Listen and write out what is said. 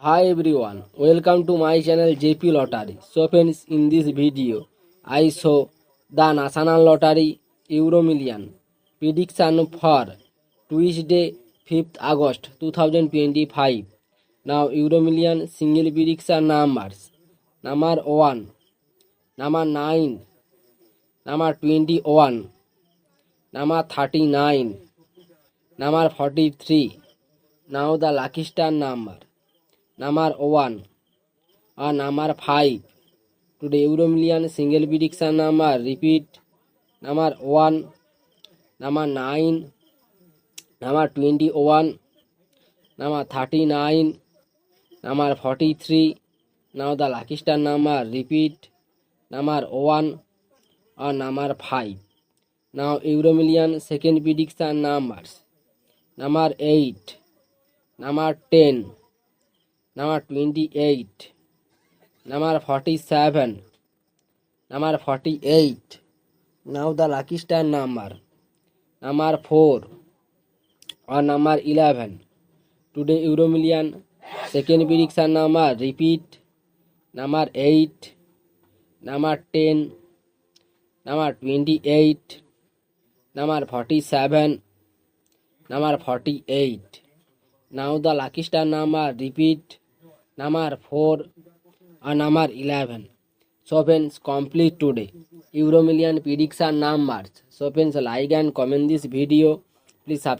Hi everyone, welcome to my channel JP Lottery. So friends, in this video, I show the National Lottery Euro Million prediction for Tuesday 5th August 2025. Now Euro Million single prediction numbers: number 1, number 9, number 21, number 39, number 43. Now the lucky star number 1 or number 5. Today Euro Million single prediction number repeat: number 1, number 9, number 21, number 39, number 43. Now the lucky star number repeat: number 1 or number 5. Now Euro Million second prediction numbers: number 8, number 10, number 28, number 47, number 48. Now the lucky star number 4 or number 11. Today Euro Million second prediction number repeat: number 8, number 10, number 28, number 47, number 48. Now the lucky star number repeat: number 4 or number 11. So friends, complete today Euro Million prediction numbers. So friends, like and comment this video. Please subscribe.